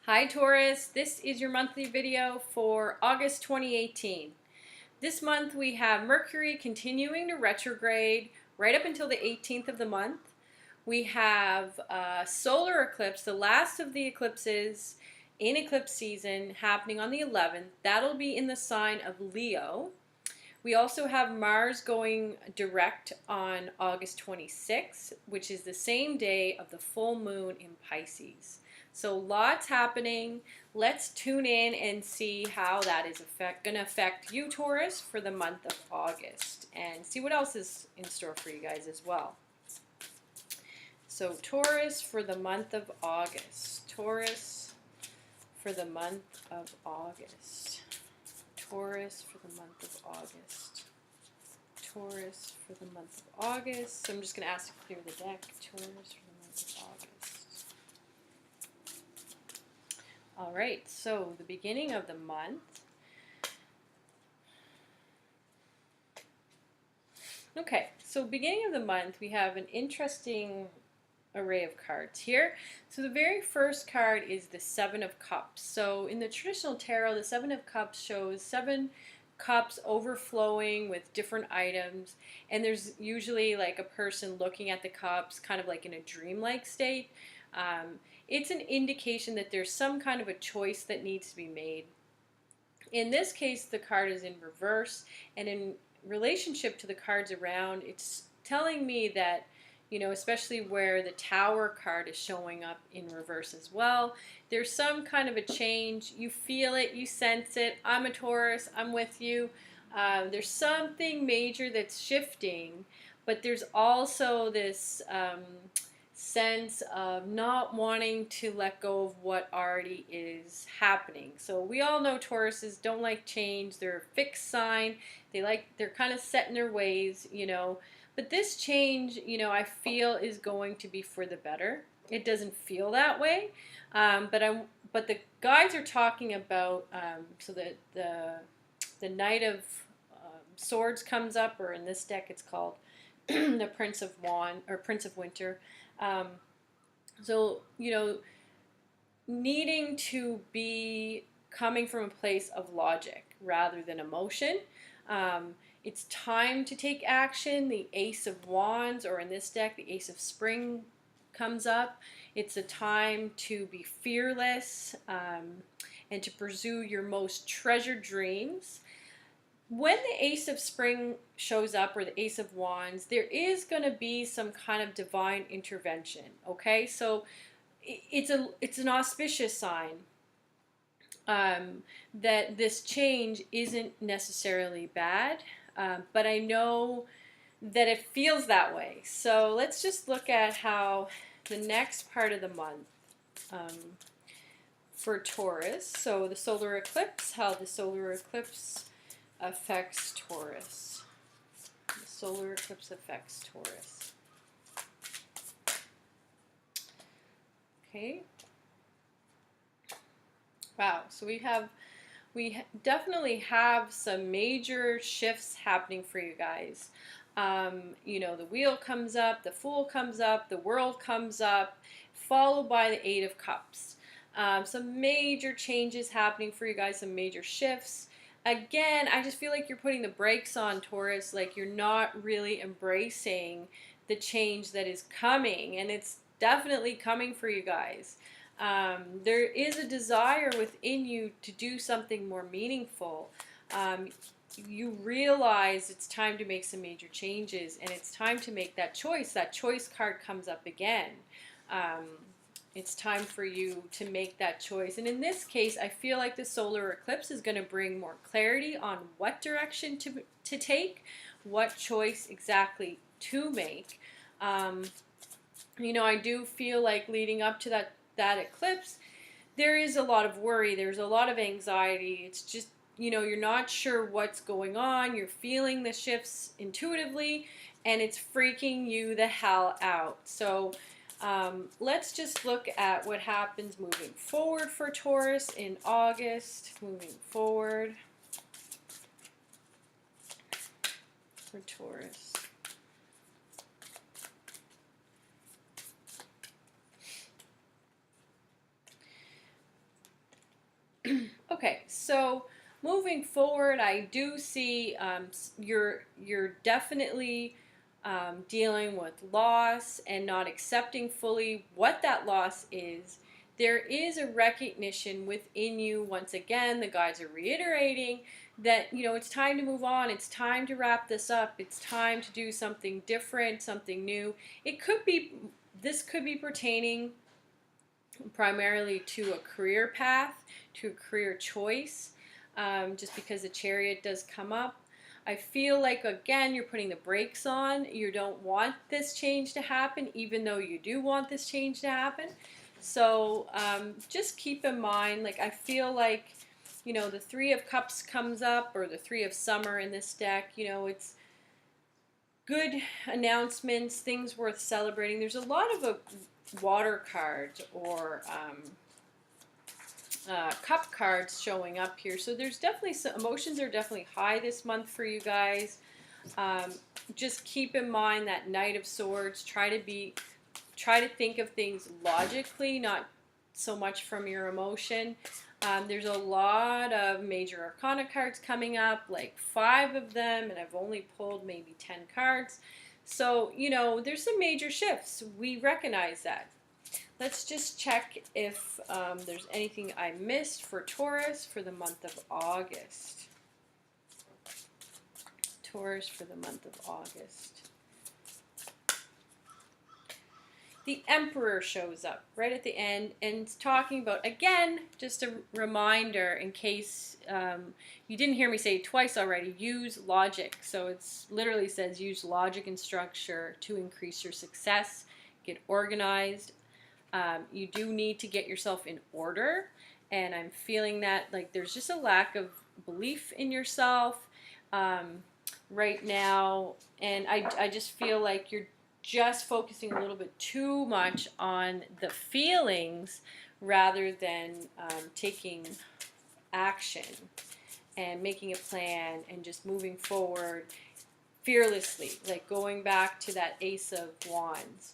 Hi Taurus, this is your monthly video for August 2018. This month we have Mercury continuing to retrograde right up until the 18th of the month. We have a solar eclipse, the last of the eclipses in eclipse season, happening on the 11th. That'll be in the sign of Leo. We also have Mars going direct on August 26th, which is the same day of the full moon in Pisces. So lots happening. Let's tune in and see how that is going to affect you, Taurus, for the month of August, and see what else is in store for you guys as well. So Taurus for the month of August. Taurus for the month of August. Taurus for the month of August. Taurus for the month of August. So I'm just going to ask to clear the deck. Taurus for the month of August. All right, so the beginning of the month. Okay, so beginning of the month, we have an interesting array of cards here. So the very first card is the Seven of Cups. So in the traditional tarot, the Seven of Cups shows 7 cups overflowing with different items, and there's usually like a person looking at the cups kind of like in a dreamlike state. It's an indication that there's some kind of a choice that needs to be made. In this case, the card is in reverse, and in relationship to the cards around, it's telling me that, you know, especially where the Tower card is showing up in reverse as well, there's some kind of a change. You feel it, you sense it. I'm a Taurus, I'm with you. There's something major that's shifting, but there's also this sense of not wanting to let go of what already is happening. So we all know Tauruses don't like change. They're a fixed sign. They're kind of set in their ways, you know. But this change, you know, I feel is going to be for the better. It doesn't feel that way, but the guides are talking about so that the Knight of Swords comes up, or in this deck it's called the Prince of Wand or Prince of Winter. So, you know, needing to be coming from a place of logic rather than emotion. It's time to take action. The Ace of Wands, or in this deck, the Ace of Spring comes up. It's a time to be fearless and to pursue your most treasured dreams. When the Ace of Spring shows up, or the Ace of Wands, there is going to be some kind of divine intervention, okay? So it's an auspicious sign that this change isn't necessarily bad, but I know that it feels that way. So let's just look at how the next part of the month for Taurus. So the solar eclipse, how the solar eclipse affects Taurus. The solar eclipse affects Taurus. Okay. Wow. So we definitely have some major shifts happening for you guys. You know, the Wheel comes up, the Fool comes up, the World comes up, followed by the Eight of Cups. Some major changes happening for you guys, some major shifts. Again, I just feel like you're putting the brakes on, Taurus, like you're not really embracing the change that is coming, and it's definitely coming for you guys. There is a desire within you to do something more meaningful. You realize it's time to make some major changes, and it's time to make that choice. That choice card comes up again. It's time for you to make that choice. And in this case, I feel like the solar eclipse is going to bring more clarity on what direction to take, what choice exactly to make. You know, I do feel like leading up to that eclipse, there is a lot of worry. There's a lot of anxiety. It's just, you know, you're not sure what's going on. You're feeling the shifts intuitively, and it's freaking you the hell out. So let's just look at what happens moving forward for Taurus in August. Moving forward for Taurus. Okay, so moving forward, I do see you're definitely dealing with loss and not accepting fully what that loss is. There is a recognition within you. Once again, the guides are reiterating that it's time to move on. It's time to wrap this up. It's time to do something different, something new. This could be pertaining primarily to a career path, to a career choice, just because the Chariot does come up. I feel like, again, you're putting the brakes on. You don't want this change to happen, even though you do want this change to happen. So just keep in mind, like, I feel like, the Three of Cups comes up, or the Three of Summer in this deck. It's good announcements, things worth celebrating. There's a lot of water cards or cup cards showing up here. So there's definitely some emotions are definitely high this month for you guys. Just keep in mind that Knight of Swords. Try to think of things logically, not so much from your emotion. There's a lot of major arcana cards coming up, like 5 of them, and I've only pulled maybe 10 cards. So, there's some major shifts. We recognize that. Let's just check if there's anything I missed for Taurus for the month of August. Taurus for the month of August. The Emperor shows up right at the end and it's talking about, again, just a reminder in case you didn't hear me say it twice already, use logic. So it's literally says use logic and structure to increase your success, get organized. You do need to get yourself in order, and I'm feeling that like there's just a lack of belief in yourself right now, and I just feel like you're just focusing a little bit too much on the feelings rather than taking action and making a plan and just moving forward fearlessly, like going back to that Ace of Wands.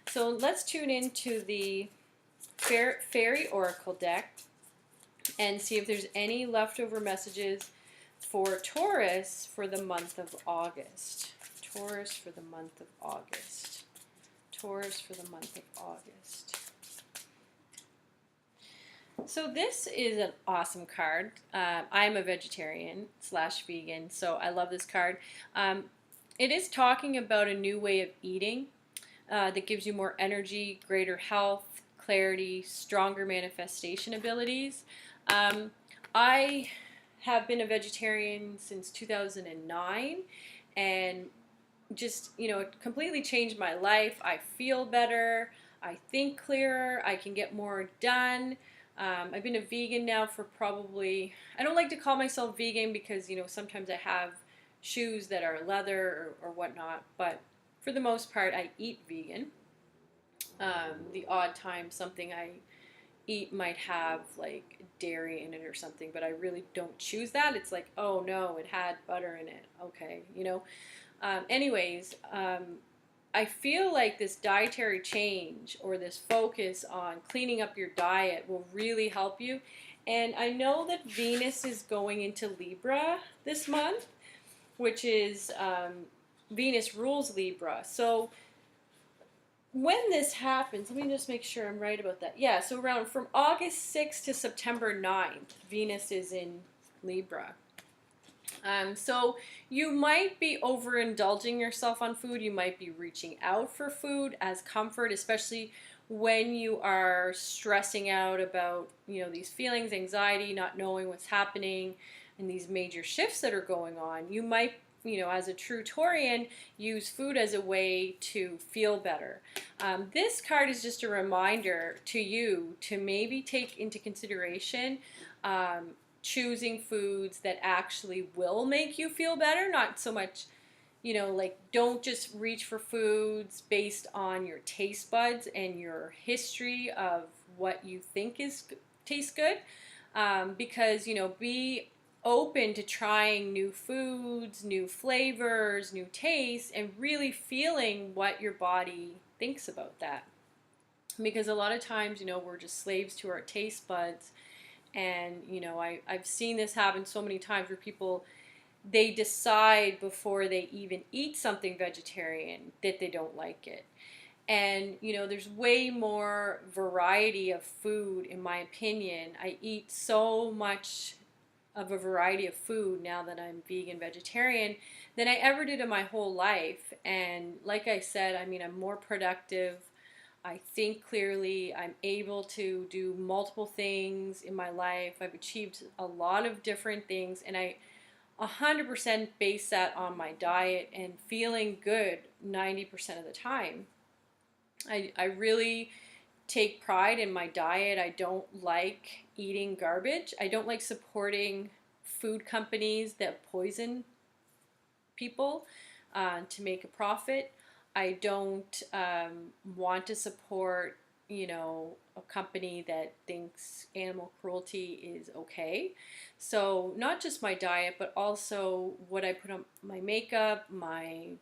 So let's tune into the Fairy Oracle deck and see if there's any leftover messages for Taurus for the month of August. Taurus for the month of August. Taurus for the month of August. So this is an awesome card. I'm a vegetarian / vegan, so I love this card. It is talking about a new way of eating that gives you more energy, greater health, clarity, stronger manifestation abilities. I have been a vegetarian since 2009, and just, it completely changed my life. I feel better, I think clearer, I can get more done. I've been a vegan now for probably, I don't like to call myself vegan because, sometimes I have shoes that are leather or whatnot, but for the most part, I eat vegan. The odd time something I eat might have like dairy in it or something, but I really don't choose that. It's like, oh no, it had butter in it. Okay, anyways, I feel like this dietary change or this focus on cleaning up your diet will really help you. And I know that Venus is going into Libra this month, which is Venus rules Libra. So when this happens, let me just make sure I'm right about that. Yeah, so around from August 6th to September 9th, Venus is in Libra. So you might be overindulging yourself on food. You might be reaching out for food as comfort, especially when you are stressing out about, these feelings, anxiety, not knowing what's happening, and these major shifts that are going on. You might, as a true Taurian, use food as a way to feel better. This card is just a reminder to you to maybe take into consideration choosing foods that actually will make you feel better, not so much, like don't just reach for foods based on your taste buds and your history of what you think tastes good, because, be open to trying new foods, new flavors, new tastes, and really feeling what your body thinks about that. Because a lot of times, we're just slaves to our taste buds, And I've seen this happen so many times where people, they decide before they even eat something vegetarian that they don't like it. And there's way more variety of food, in my opinion. I eat so much of a variety of food now that I'm vegan vegetarian than I ever did in my whole life. And like I said, I mean, I'm more productive. I think clearly. I'm able to do multiple things in my life. I've achieved a lot of different things, and I 100% base that on my diet and feeling good 90% of the time. I really take pride in my diet. I don't like eating garbage. I don't like supporting food companies that poison people to make a profit. I don't want to support, a company that thinks animal cruelty is okay. So not just my diet, but also what I put on my makeup, my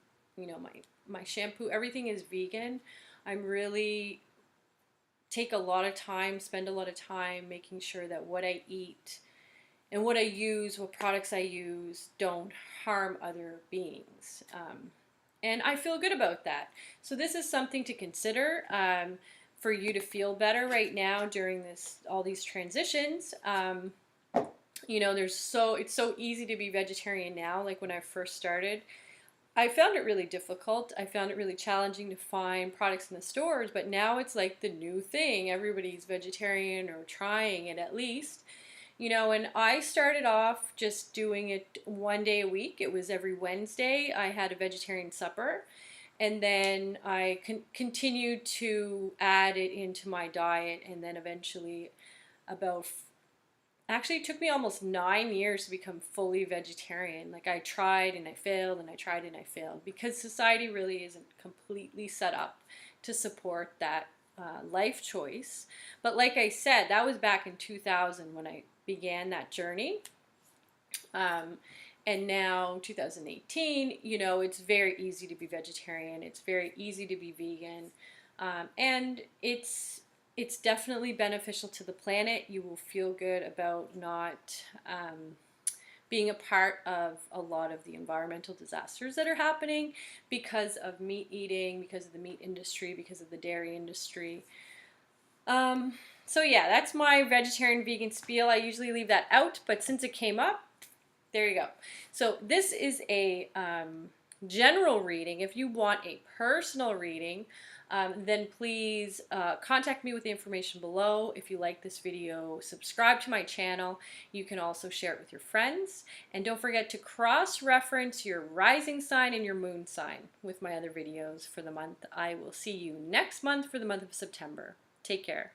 shampoo, everything is vegan. I'm really take a lot of time, spend a lot of time making sure that what I eat and what I use, what products I use, don't harm other beings. And I feel good about that. So this is something to consider for you to feel better right now during all these transitions. It's so easy to be vegetarian now. Like when I first started, I found it really difficult. I found it really challenging to find products in the stores, but now it's like the new thing. Everybody's vegetarian or trying it at least. And I started off just doing it one day a week. It was every Wednesday. I had a vegetarian supper. And then I continued to add it into my diet. And then eventually, actually, it took me almost 9 years to become fully vegetarian. Like I tried and I failed and I tried and I failed because society really isn't completely set up to support that life choice. But like I said, that was back in 2000 when I began that journey. And now 2018, it's very easy to be vegetarian. It's very easy to be vegan. And it's definitely beneficial to the planet. You will feel good about not being a part of a lot of the environmental disasters that are happening because of meat eating, because of the meat industry, because of the dairy industry. So yeah, that's my vegetarian vegan spiel. I usually leave that out, but since it came up, there you go. So this is a general reading. If you want a personal reading, then please contact me with the information below. If you like this video, subscribe to my channel. You can also share it with your friends. And don't forget to cross-reference your rising sign and your moon sign with my other videos for the month. I will see you next month for the month of September. Take care.